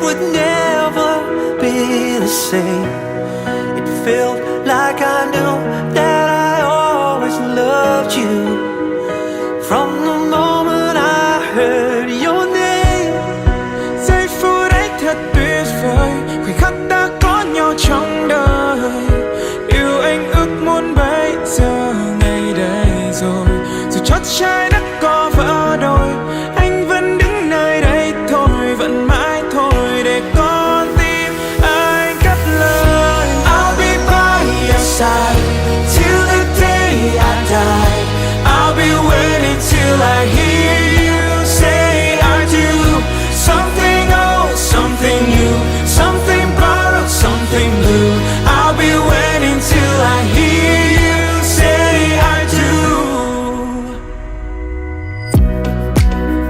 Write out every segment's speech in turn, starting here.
would never be the same. It felt like I knew that I always loved you from the moment I heard your name. Giây phút ấy thật tuyệt vời, khoảnh khắc ta có nhau trong đời. Yêu anh ước muốn bây giờ ngày đây rồi. Dù chót trái đất có vỡ đôi, anh vẫn đứng nơi đây thôi, vẫn mãi thôi để con tim anh cất lời. I'll be by your side till the day I die. I'll be waiting till I hear you say I do. Something old, something new, something borrowed, something blue. I'll be waiting till I hear you say I do.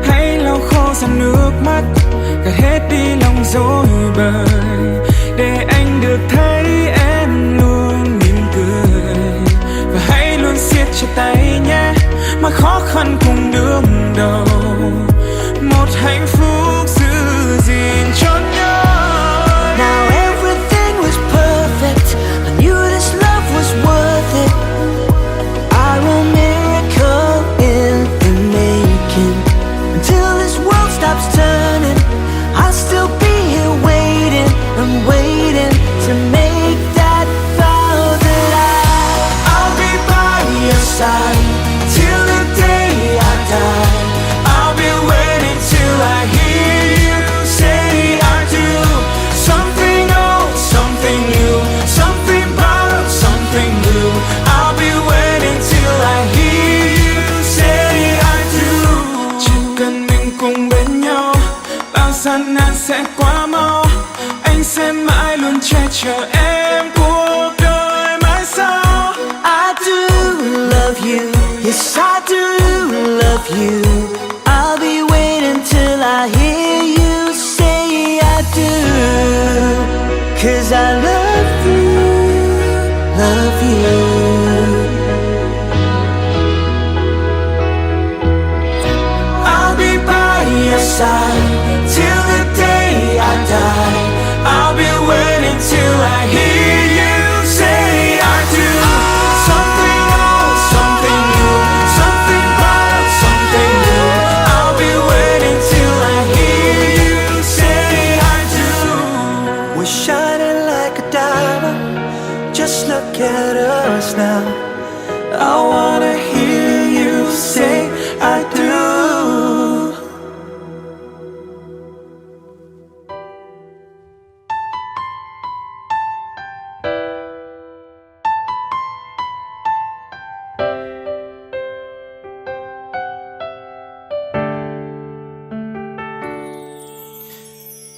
Hãy lau khô dòng nước mắt, gạt hết đi lòng dối bời, để anh được thấy em luôn mỉm cười. Và hãy luôn siết chặt tay nhé, mọi khó khăn cùng đương đầu, một hạnh phúc giữ gìn cho nhau. Now everything was perfect. I knew this love was worth it. I will miracle in the making. Until this world stops turning, I'll still be here waiting. I'm waiting to make that vow that I'll be by your side till the day I die. I'll be waiting till I hear you say I do. Something old, something new, something borrowed, something blue. I'll be waiting till I hear you say I do. Chỉ cần mình cùng bên nhau, bao gian nan sẽ qua mau. Anh sẽ mãi luôn che chở em cuộc đời mãi sau. I do love you, yes I do love you. I'll be waiting till I hear you say I do. 'Cause I love you, love you. I'll be by your side till the day I die. I'll be waiting till I hear you say I do. Something old, something new, something borrowed, something new. I'll be waiting till I hear you say I do. We're shining like a diamond. Just look at us now. I wanna hear you say I do.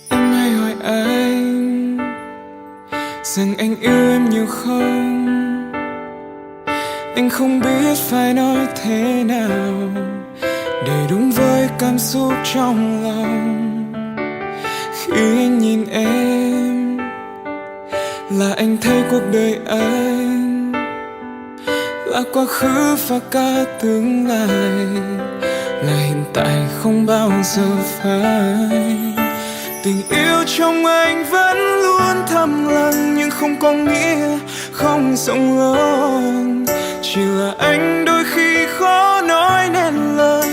Em hay hỏi anh rằng anh yêu em nhiều không. Anh không biết phải nói thế nào để đúng với cảm xúc trong lòng. Khi anh nhìn em là anh thấy cuộc đời anh là quá khứ và cả tương lai, là hiện tại không bao giờ phai. Tình yêu trong anh vẫn luôn thầm lặng, nhưng không có nghĩa không rộng lớn. Chỉ là anh đôi khi khó nói nên lời,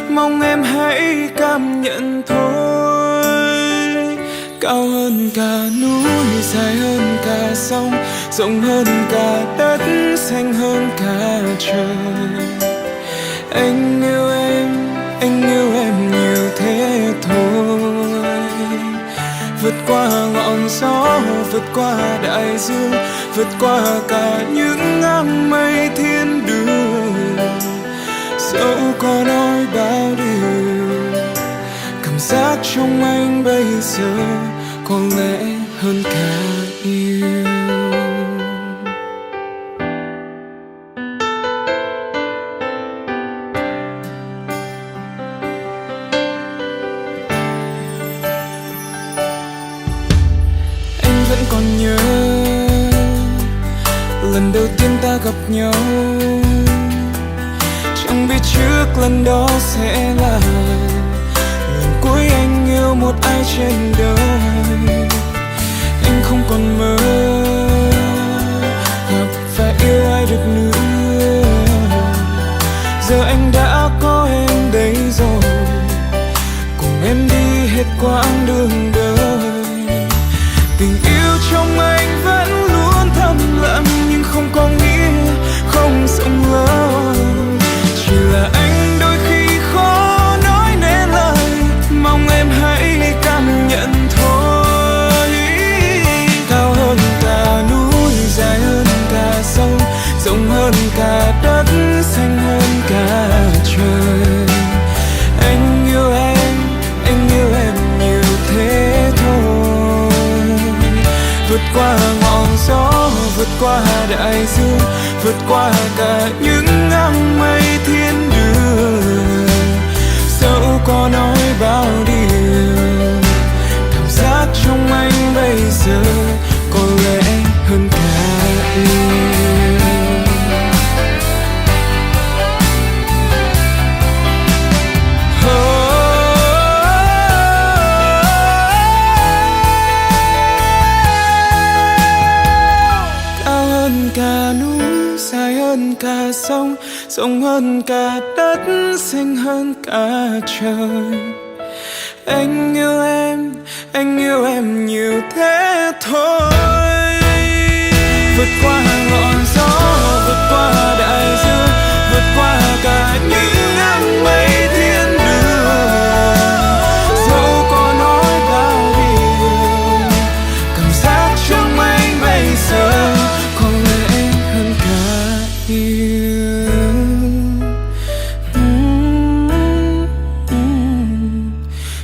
mong em hãy cảm nhận thôi. Cao hơn cả núi, dài hơn cả sông, rộng hơn cả đất, xanh hơn cả trời. Anh yêu em nhiều thế thôi. Vượt qua ngọn gió, vượt qua đại dương, vượt qua cả những áng mây thiên đường. Dẫu có nói bao điều, cảm giác trong anh bây giờ có lẽ hơn cả yêu. Vẫn còn nhớ lần đầu tiên ta gặp nhau, chẳng biết trước lần đó sẽ là lần cuối anh yêu một ai trên đời. quãng đường đời. Tình yêu trong anh vẫn luôn thầm lặng, nhưng không có nghĩa không rộng lớn. Chỉ là anh đôi khi khó nói nên lời, mong em hãy cảm nhận thôi. Cao hơn cả núi, dài hơn cả sông, rộng hơn cả đất, xanh hơn cả trời. Anh yêu em nhiều thế thôi. Vượt qua ngọn gió, vượt qua đại dương, vượt qua cả những ngang mây thiên đường. Dẫu có nói bao điều, cảm giác trong anh bây giờ có lẽ hơn cả yêu. Cả sông, rộng hơn cả đất, xanh hơn cả trời. Anh yêu em nhiều thế thôi. Vượt qua ngọn gió, vượt qua đại dương, vượt qua cả những nắng mây thiên đường. Dẫu có nói bao điều, cảm giác trong anh bây giờ có lẽ hơn cả yêu.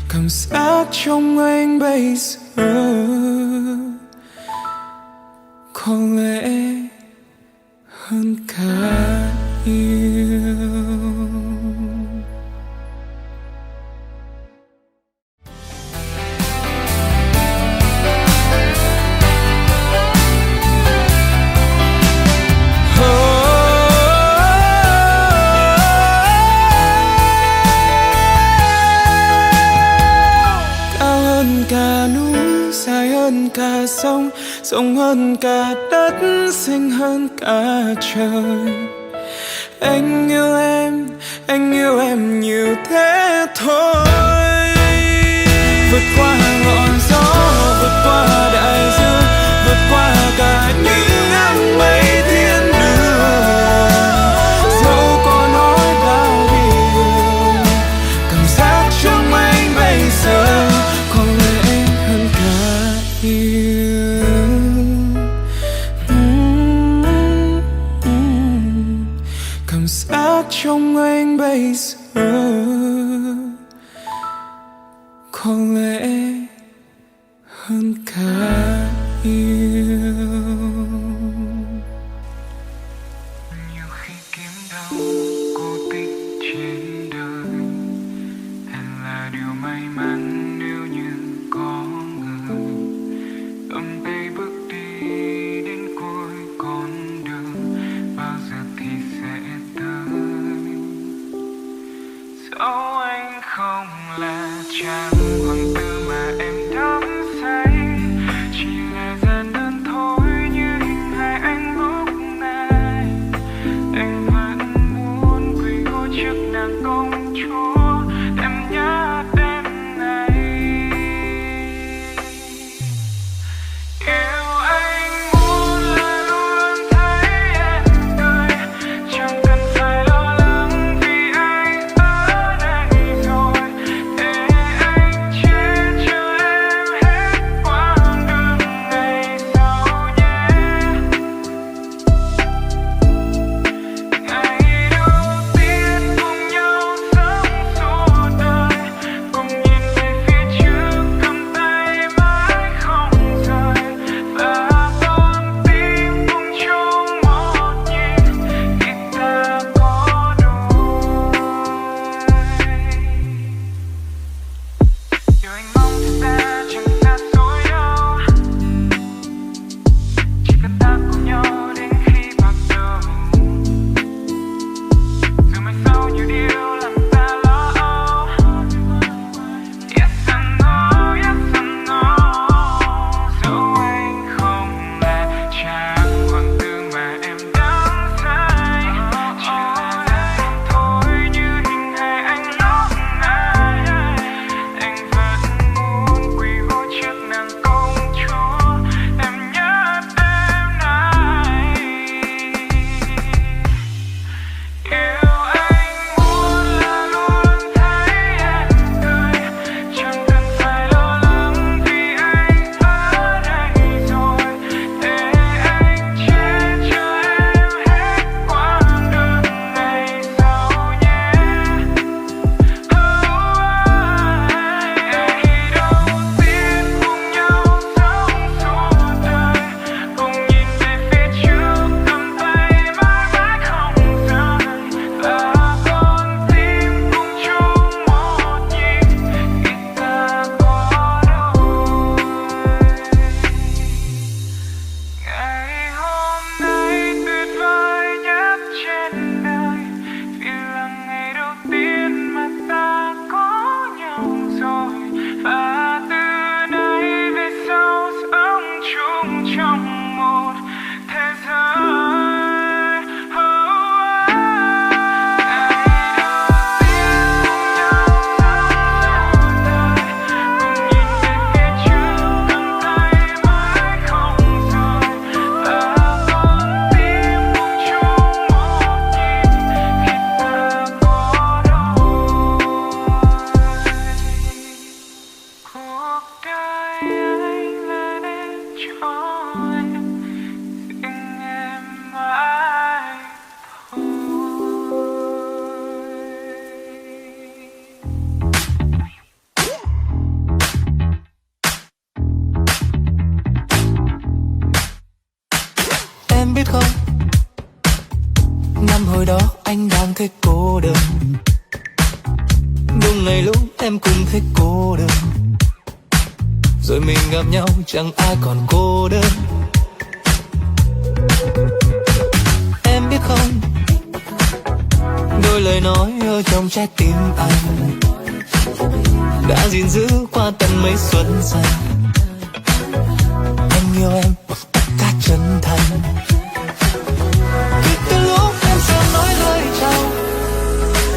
Cảm giác trong anh bây giờ có lẽ hơn cả yêu. Cả sông, rộng hơn cả đất, xanh hơn cả trời. Anh yêu em nhiều thế thôi. Vượt qua ngọn gió, vượt qua đại dương, vượt qua cả những nắng mây thiên đường. Dẫu có nói bao điều, cảm giác trong anh bây giờ có lẽ hơn cả yêu. Cảm giác trong anh bây giờ có lẽ hơn cả yêu. Nhiều khi kiếm đâu cô tích trên đời, hẳn là điều may mắn nếu như có người ôm tay bước đi đến cuối con đường. Bao giờ thì sẽ tới, dẫu anh không là chàng hoàng tử mà em đắm say, chỉ là gian đơn thôi. biết không, năm hồi đó anh đang thấy cô đơn, đúng ngày lúc em cũng thấy cô đơn, rồi mình gặp nhau chẳng ai còn cô đơn. Em biết không, đôi lời nói ở trong trái tim anh đã gìn giữ qua tận mấy xuân xanh. Anh yêu em bằng tất cả chân thành. Từ lúc em chưa nói lời chào,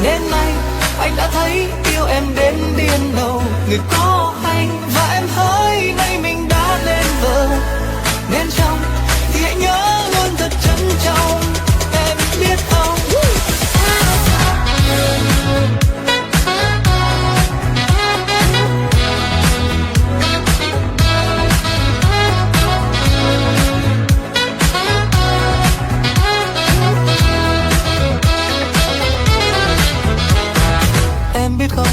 đến nay anh đã thấy yêu em đến điên đầu. Người có hay và em hỡi, nay mình đã lên bờ, nên trong thì hãy nhớ luôn thật trân trọng. Em biết không, em biết không,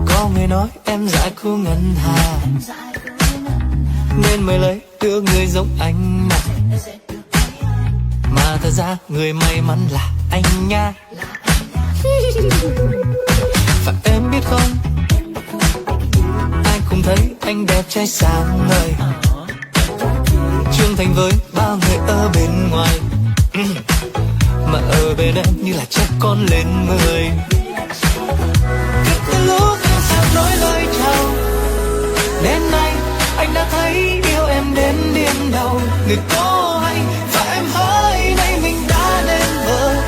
có người nói em dại khu ngân hà, nên mới lấy đưa người giống anh mà. Mà thật ra người may mắn là anh nha. Và em biết không, ai cũng thấy anh đẹp trai sáng ngời, trưởng thành với bao người ở bên ngoài, mà ở bên em như là trẻ con lên 10. Từ lúc em sắp nói lời chào, đến nay anh đã thấy yêu em đến điên đầu. Người có hay và em hỡi, nay mình đã lên bờ,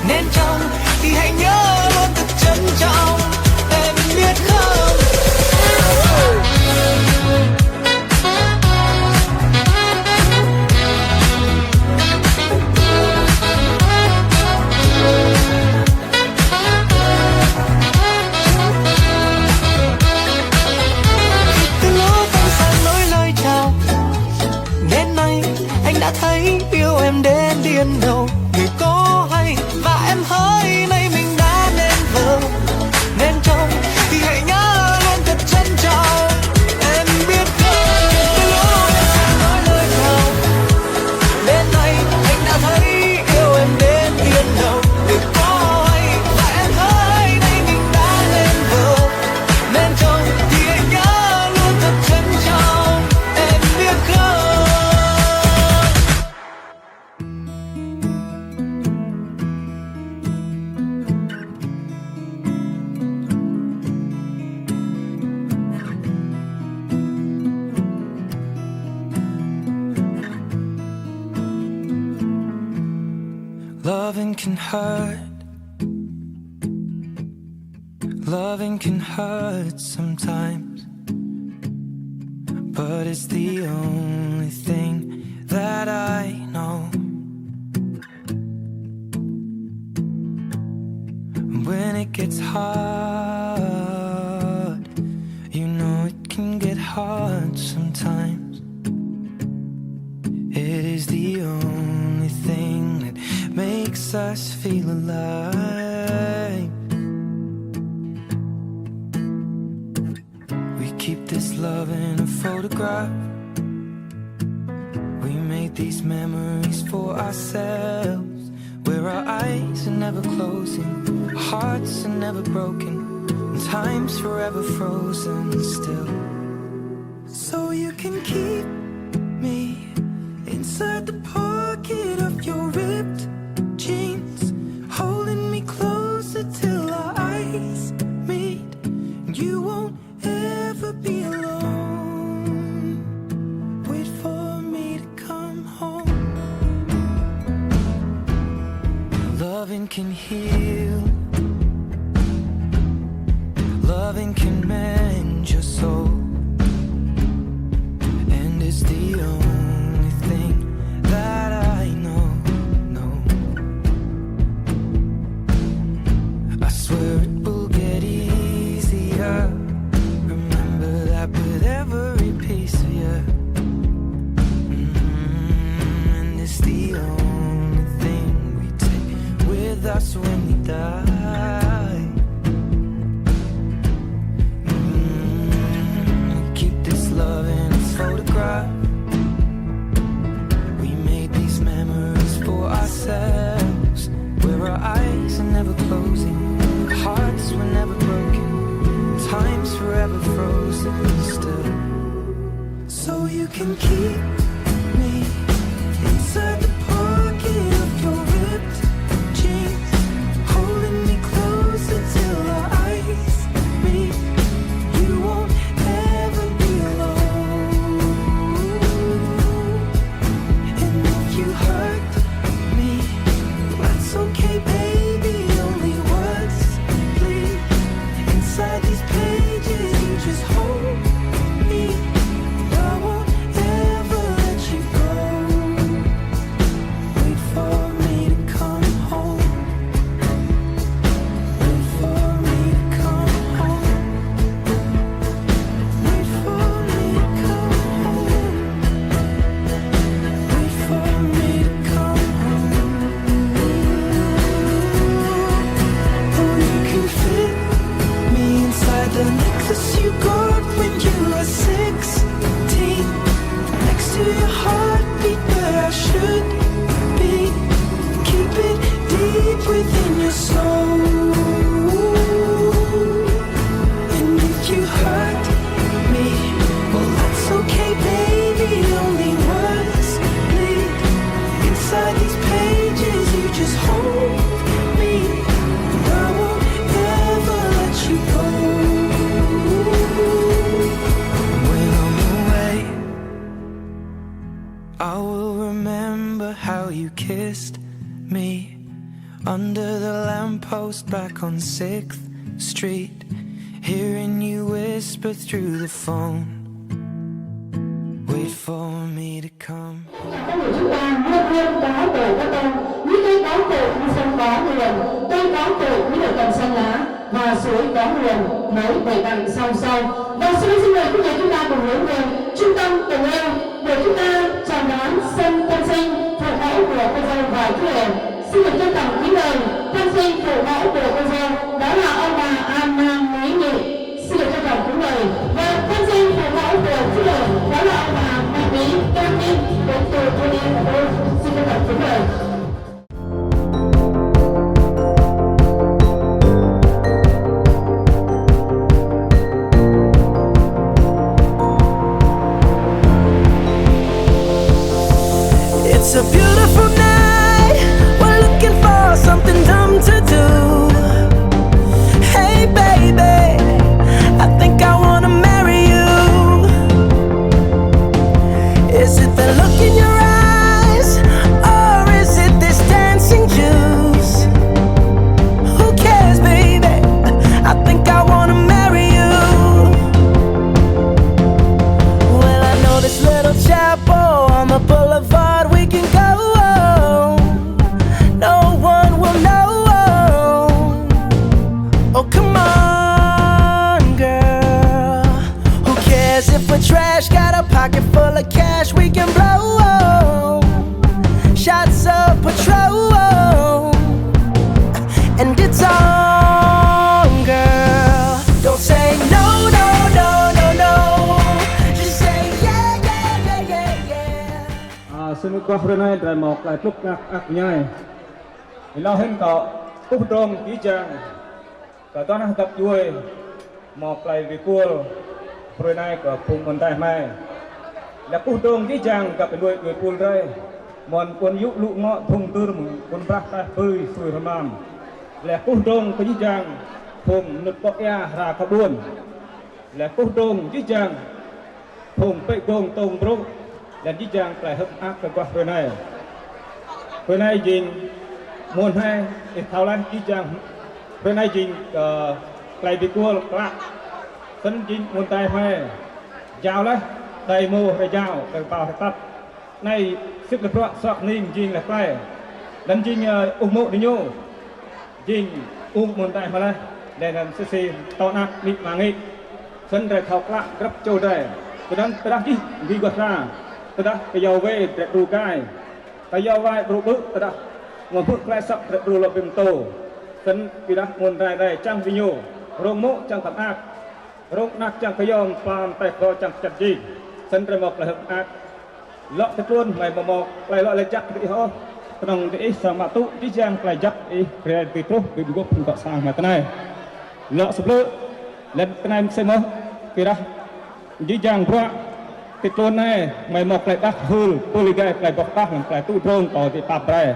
nên trong thì hãy nhớ luôn thật trân trọng. Em biết không, đã thấy yêu em đến điên đầu. Người có hay và em hỡi, nay mình đã nên vợ, nên trong thì hãy nhớ luôn thật trân trọng. Em biết không, từ lúc em nói lời chào, đến nay anh đã thấy yêu em đến điên đầu. Người có hay và em hỡi, nay mình đã nên vợ, nên trong thì hãy nhớ luôn thật trân trọng. Em biết không, loving can hurt. Loving can hurt sometimes, but it's the only thing that I know. When it gets hard, you know it can get hard sometimes. It is the only thing that makes us feel alive. We keep this love in a photograph. We made these memories for ourselves, where our eyes are never closing, our hearts are never broken, and time's forever frozen still. So you can keep me inside the pocket of your ripped jeans, holding me closer till our eyes meet. You won't ever be alone. Wait for me to come home. Loving can heal, loving can mend your soul, and it's the only thing that I know. I swear it will get easier. Remember that with every piece of you. And it's the only thing we take with us when we die. Keep this love in a photograph. We you can keep me inside the pocket of your ripped jeans, holding me closer till our eyes meet. You won't ever be alone. And if you hurt me, that's okay, baby. Only words bleed inside these pages. You just hold me. I won't ever let you go. Wait for me to come home. Wait for me to come home. Wait for me to come home. Wait for me to come home. Oh, you can fit me inside the necklace you got when you were 16, next to your heartbeat where I should be. Keep it deep within your soul. And if you hurt me, well, that's okay, baby. Only words bleed inside these pages. You just hold me. I won't ever let you go. When I'm away, I will remember how you kissed me under the lamppost back on 6th Street, hearing you whisper through the phone. Wait for me to come. Con người chúng ta luôn luôn có từ các con, như cây có từ như sông có nguồn, cây có từ như được cần xanh lá, và suối có nguồn nối bầy cành song song. Và xin mời quý vị chúng ta cùng hướng về trung tâm tình yêu để chúng ta chào đón sân tân sinh phụ mẫu của cô dâu và chú rể. Xin được trân trọng kính mời tân sinh phụ mẫu của cô dâu, đó là ông bà An Nam Mỹ Nhị. Xin được trân trọng kính mời. Và tân sinh phụ mẫu của chú rể, đó là ông bà Mai Bí Kamin đến từ Phim. Xin trân trọng kính mời. It's a beautiful night. We're looking for something dumb to do. Hey baby, I think I wanna marry you. Is it the look in your eyes, or is it this dancing juice? Who cares, baby? I think I wanna marry you. Well, I know this little chapel on the boulevard we can go. No one will know. Oh, come on, girl. Who cares if we're trash? Got a pocket full of cash we can blow. Shots of Patrol, and it's on, girl. Don't say no, no, no, no, no. Just say yeah, yeah, yeah, yeah, yeah. Xin qua hôm nay là một là chúc ác nhai thì lo hình có cúc trôm ký trang cả toán học tập vui một lại vì cua hôm nay có cùng một tài mai là cúc trôm ký trang gặp đuôi người cua đây mòn quân giúp lụ ngọ thùng tư quân bác ta phơi phơi hầm nam là cúc trôm ký trang thùng nực bọc ya ra khá buồn là cúc trôm ký trang thùng bệ gông tông bốc là ký trang lại hấp ác qua hôm nay dình môn hai để thao lan ký trang hôm nay dình lại bị cua lạ sân dình môn tài hai giàu đấy đầy mô đầy giàu đầy bào đầy tắt này sức lực loạn sọc ninh dình là phải lần dình ủng mộ đi nhô dình môn tài mà đây để làm xì to nặng bị mà nghị sân đầy thọc lạ gấp trâu đầy tôi đang chỉ ghi quật ra tôi đã cái dầu về để đủ cái dầu vai đủ bự tôi đã nguồn phước lại sập để đủ lọc bìm tổ sân vì đã nguồn rải rải trang vi nhô rong mộ trang thập ác rong nạc trang cái dòng phàm tay kho trang chặt gì sân rải mọc là hợp ác lọ thật luôn mày mà mọc lại lọ lại chắc thì ho còn để sang mà tụ đi trang lại chắc đi về từ tốt bị gốc không có sang mà cái này lọ sụp lỡ lần cái này xem không kì đó đi trang qua tiết luôn này mày mọc lại đắc hư tôi lý gai lại bọc đắc lại tu trông có thì tạp ra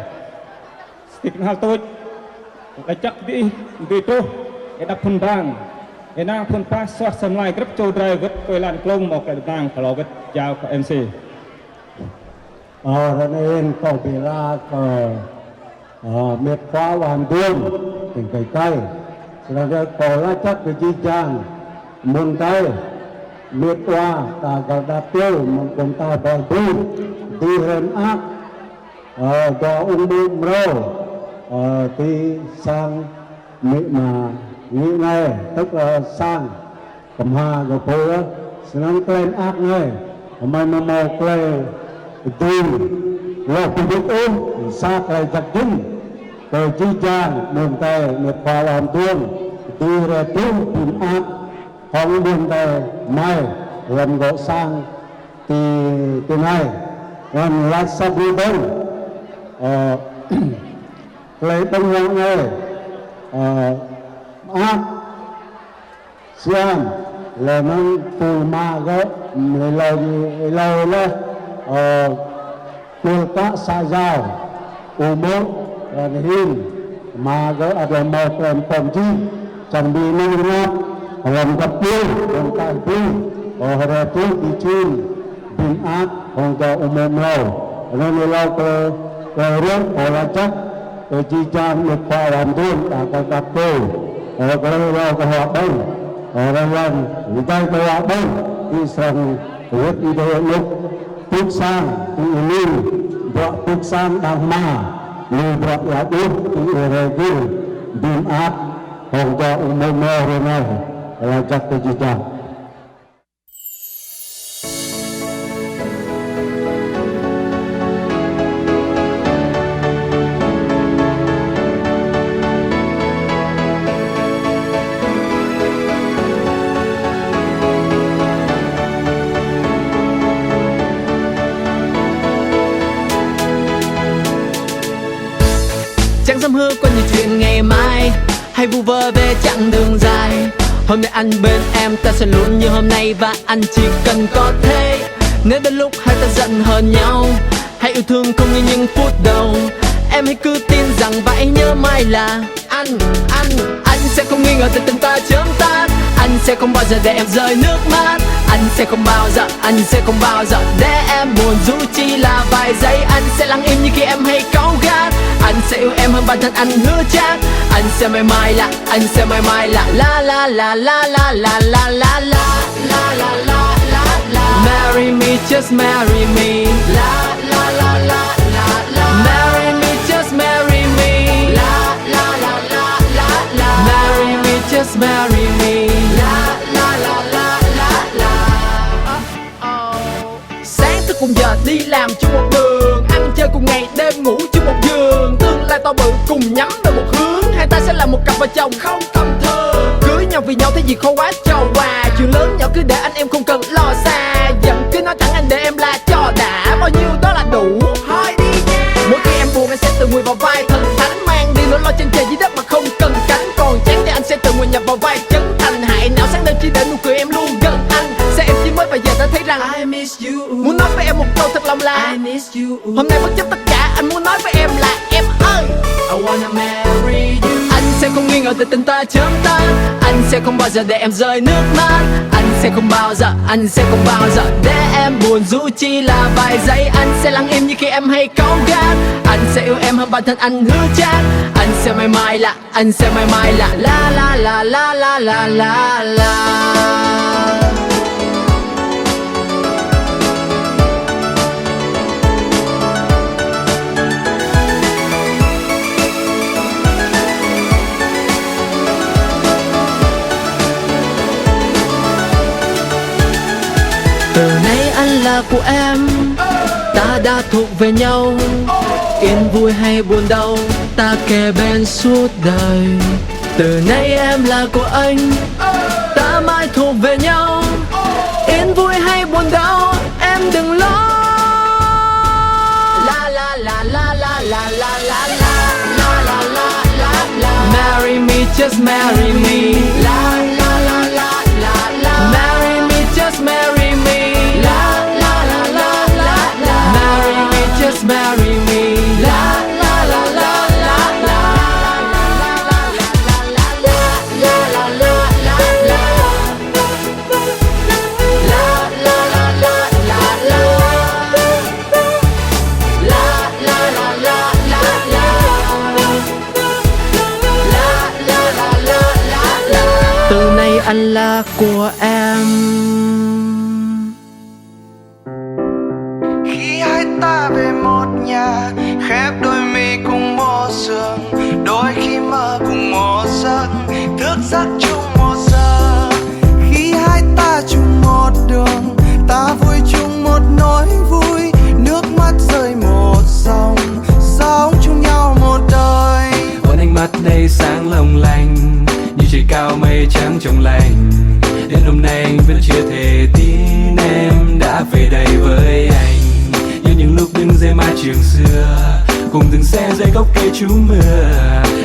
tiết hal tôi lại chắc đi tu cái đắc phun bang cái nàng phun pas soát sầm lại gấp châu drive gấp tôi lan klong mọc lại nàng kalau gấp chào các MC Narin kau bila miệt phá hoàn tương tình cây cây là có lá chắc cái chi chàng môn tay miệt qua ta có đặt tiêu một công ta bỏ tu đi hơn ác có ung bùm râu thì sang mỹ mà nghĩ này tức là sang cầm hà của cô á sang lên ác này mày mà một lên tu lo tu biết ôm xa cây chặt chính rồi chi chàng môn tay miệt phá hoàn tương đi ra tu tìm ác không buồn tay mai lần gỗ sang thì từ này còn lát sắp đi đông lấy đông ngọn này ác xiang là nâng phù ma gỡ lời là từ các xa giao u mốt là hình ma gỡ ada một lần còn chi chẳng bị nâng ngọt làm gặp tiêu làm tại tiêu ở tiêu đi chuyên bình ác còn cho umum lâu nên lâu cơ rước là chắc để chi trang được qua làm thương đã có gặp tiêu có lâu có hoạt động lần người ta có hoạt động đi sang huyết đi đây lúc bước sang đi lưu vợ bước sang đang mà lưu vợ là bước đi ở đây bình ác còn cho umum lâu rồi này là chắc cái gì chăng chẳng dám hứa qua nhiều chuyện ngày mai hay vu vơ về chặng đường dài. Hôm nay anh bên em ta sẽ luôn như hôm nay và anh chỉ cần có thế. Nếu đến lúc hai ta giận hờn nhau, hãy yêu thương không như những phút đầu. Em hãy cứ tin rằng và hãy nhớ mai là anh sẽ không nghi ngờ từ tình ta chớm tắt. Anh sẽ không bao giờ để em rơi nước mắt. Anh sẽ không bao giờ để em buồn dù chỉ là vài giây. Anh sẽ lặng im như khi em hay cáu gắt. Anh sẽ yêu em hơn bản thân anh hứa chắc. Anh sẽ mãi mãi là la la la la la la la la la la. Marry me, just marry me. La la la la la la. Marry me, just marry me. La la la la la la. Marry me, just marry me. La la la la la la. Sáng thức cùng giờ đi làm chung một đường, ăn chơi cùng ngày đêm ngủ chung một giường. Tương lai to bự cùng nhắm về một hướng, hai ta sẽ là một cặp vợ chồng không tầm thường. Cưới nhau vì nhau thế gì khó quá cho quà. Chuyện lớn nhỏ cứ để anh em không cần lo xa. Giận cứ nói thẳng anh để em la cho đã. Bao nhiêu đó là đủ, thôi đi nha. Mỗi khi em buồn anh sẽ tự nguyện vào vai thần thánh, mang đi nỗi lo trên trời dưới đất mà không cần cánh. Còn chán thì anh sẽ tự nguyện nhập vào vai chân thành. Hại não sáng đêm chỉ để nụ cười em luôn gần anh. Sẽ em chỉ mới và giờ đã thấy rằng I miss you. Muốn nói với em một câu thật lòng là I miss you. Hôm nay bất chấp tất cả anh muốn nói với em là em ơi, I wanna marry you. Anh sẽ không nghi ngờ từ tình ta chớm tắt. Anh sẽ không bao giờ để em rơi nước mắt. Anh sẽ không bao giờ để em buồn dù chỉ là vài giây. Anh sẽ lặng im như khi em hay cáu gắt. Anh sẽ yêu em hơn bản thân anh hứa chắc. Anh sẽ mãi mãi là la la la la la la la la. Từ nay anh là của em, ta đã thuộc về nhau. Yên vui hay buồn đau, ta kề bên suốt đời. Từ nay em là của anh, ta mãi thuộc về nhau. Yên vui hay buồn đau, em đừng lo. La la la la la la la la la la la la la. Marry me, just marry me. La la la la la la. Marry me, just marry me. La la anh là của em. Khi hai ta về một nhà, khép đôi mi cùng một giường, đôi khi mơ cùng một giấc, thức giấc chung một giờ. Khi hai ta chung một đường, ta vui chung một nỗi vui, nước mắt rơi một dòng, sống chung nhau một đời. Ôn ánh mắt đây sáng long lanh, như trời cao mây trắng trong lành. Đến hôm nay anh vẫn chưa thể tin em đã về đây với anh, như những lúc đứng dưới mái trường xưa, cùng từng xe dưới gốc cây trú mưa.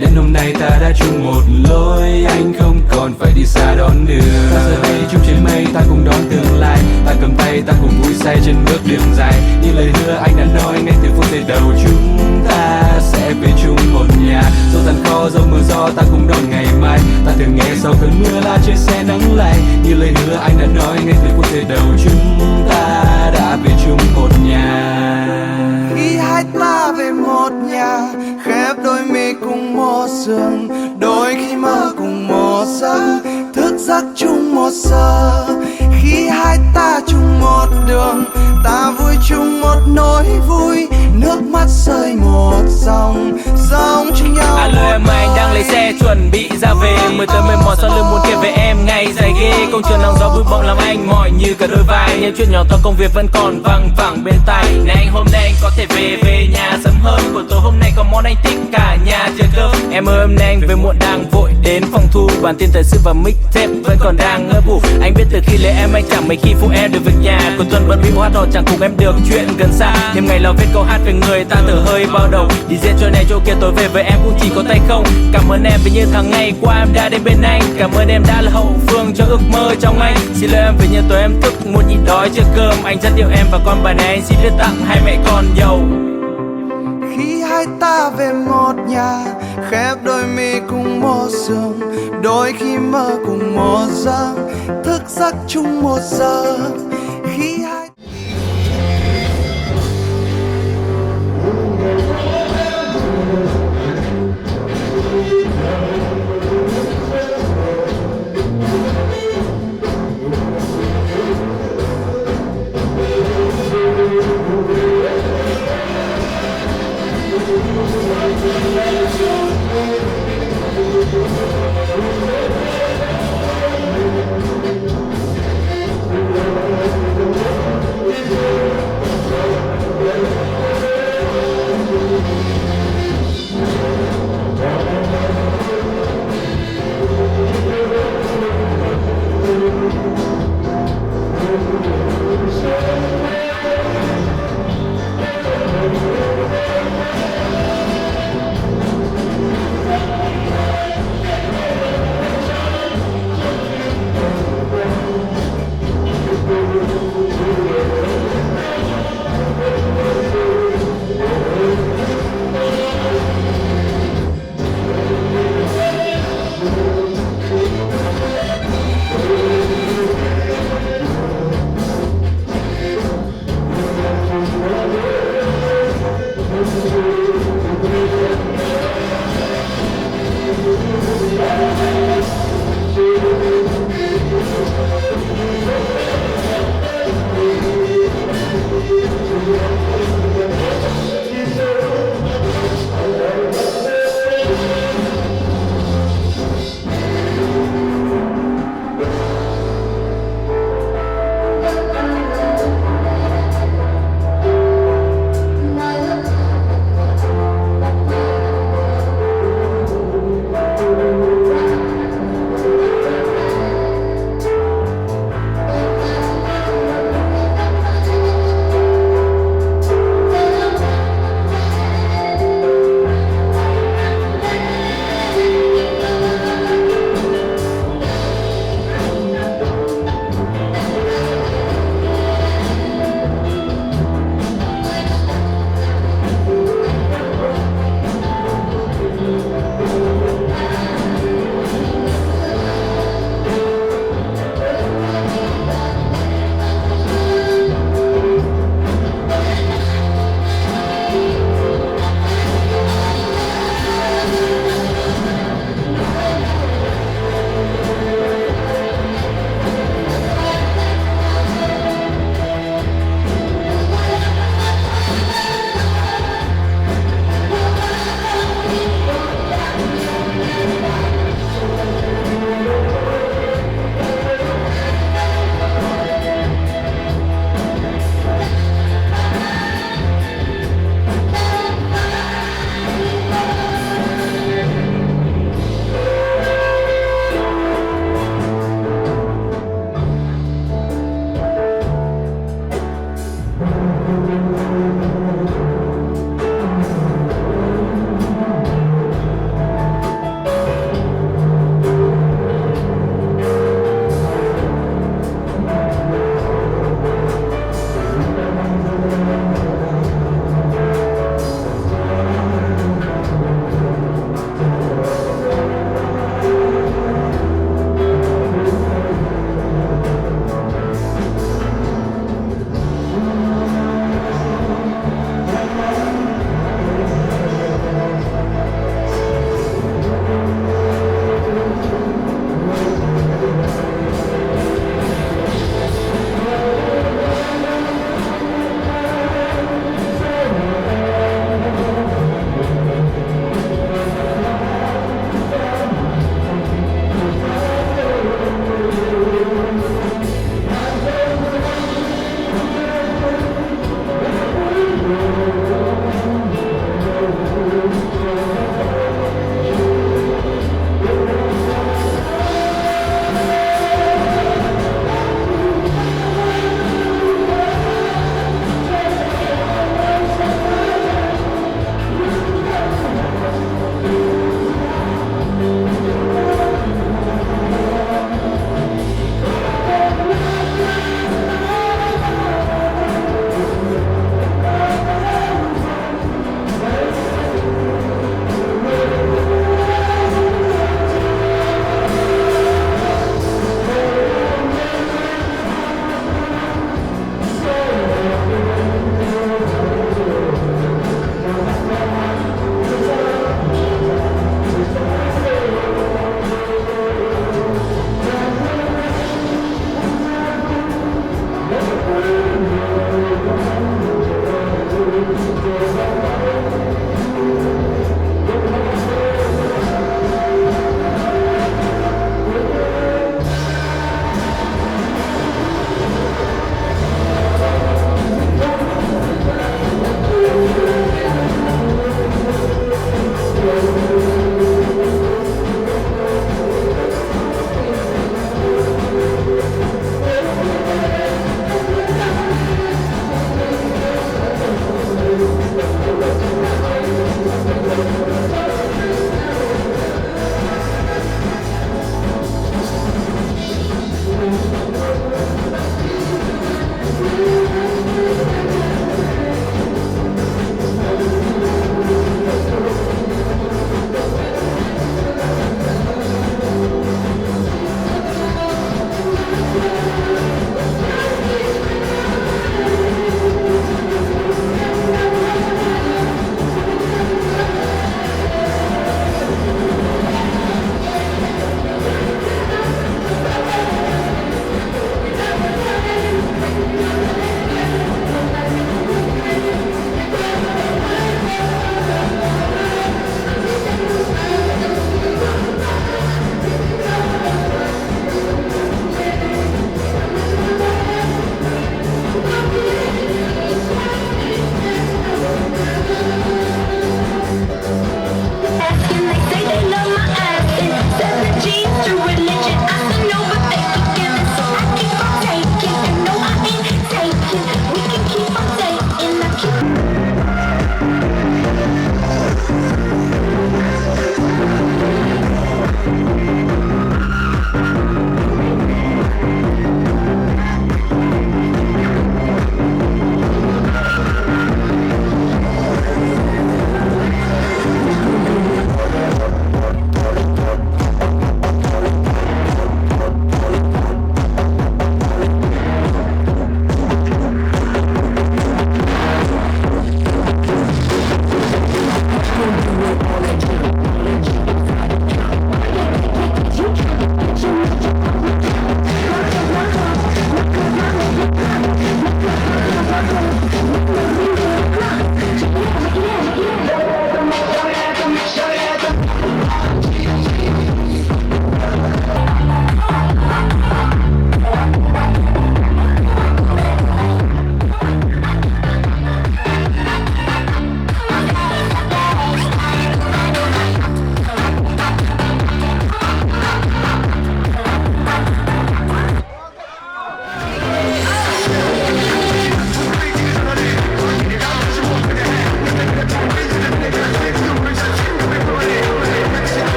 Đến hôm nay ta đã chung một lối, anh không còn phải đi xa đón đưa. Ta giờ đây chung trên mây, ta cùng đón tương lai, ta cầm tay, ta cùng vui say trên bước đường dài. Như lời hứa anh đã nói ngay từ phút giây đầu, chúng ta sẽ về chung một nhà. Dẫu gian khó, dẫu mưa gió, ta cùng đón ngày mai. Ta thường nghe sau cơn mưa là trời sẽ nắng lại. Như lời hứa anh đã nói ngay từ phút giây đầu, chúng ta đã về chung một nhà. Khi hai ta về một nhà, khép đôi mi cùng một giường, đôi khi mơ cùng một giấc, thức giấc chung một giờ. Khi hai ta chung một đường, ta vui chung một nỗi vui, nước mắt rơi một dòng, sống chung nhau. Alo em, anh đang lấy xe chuẩn bị ra về, mới tới mệt mỏi sau lưng muốn kể về em ngày dài ghê. Công trường nắng gió bụi bặm làm anh mỏi như cả đôi vai, những chuyện nhỏ to công việc vẫn còn văng vẳng bên tai. Này anh hôm nay anh có thể về nhà sớm hơn, buổi tối hôm nay có món anh thích cả nhà chờ cơm. Em ơi hôm nay anh về muộn đang vội đến phòng thu, bản tin thời sự và mixtape vẫn còn đang ngỡ ngủ. Anh biết từ khi lấy em anh chẳng mấy khi phụ em được việc nhà, cuối tuần vẫn bị hát hò chẳng cùng em được chuyện gần xa. Đêm ngày lo viết câu hát về người ta thở hơi bao đầu, đi diễn chỗ này chỗ kia tối về với em cũng chỉ có tay không. Cảm ơn em vì những tháng ngày qua em đã đến bên anh, cảm ơn em đã là hậu phương cho ước mơ trong anh. Xin lỗi em vì những tối em thức muốn nhịn đói chưa cơm, anh rất yêu em và con bài này anh xin viết tặng hai mẹ con giàu. Khi hai ta về một nhà, khép đôi mi cùng một giường, đôi khi mơ cùng một giấc, thức giấc chung một giờ. Khi hai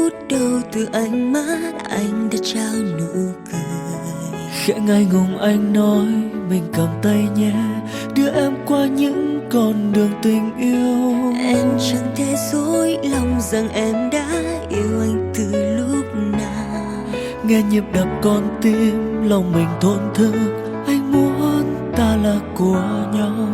phút đầu từ ánh mắt anh đã trao nụ cười. Khẽ ngại ngùng anh nói mình cầm tay nhé, đưa em qua những con đường tình yêu. Em chẳng thể dối lòng rằng em đã yêu anh từ lúc nào. Nghe nhịp đập con tim lòng mình thổn thức, anh muốn ta là của nhau.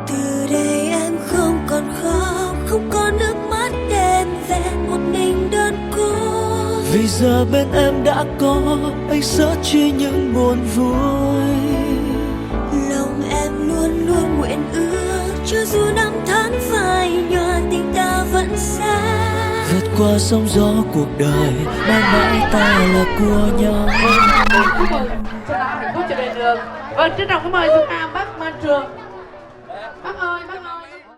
Từ đây em không còn khóc, không có nước mắt đêm về một mình đơn côi. Vì giờ bên em đã có anh sợ chi những buồn vui. Lòng em luôn luôn nguyện ước, cho dù năm tháng phai nhòa tình ta vẫn sẽ vượt qua sóng gió cuộc đời, mãi mãi ta là của nhau. Chúc mừng cho ta hạnh phúc trên đời đường. Vâng, trân trọng kính mời chúng ta bác Man Trường.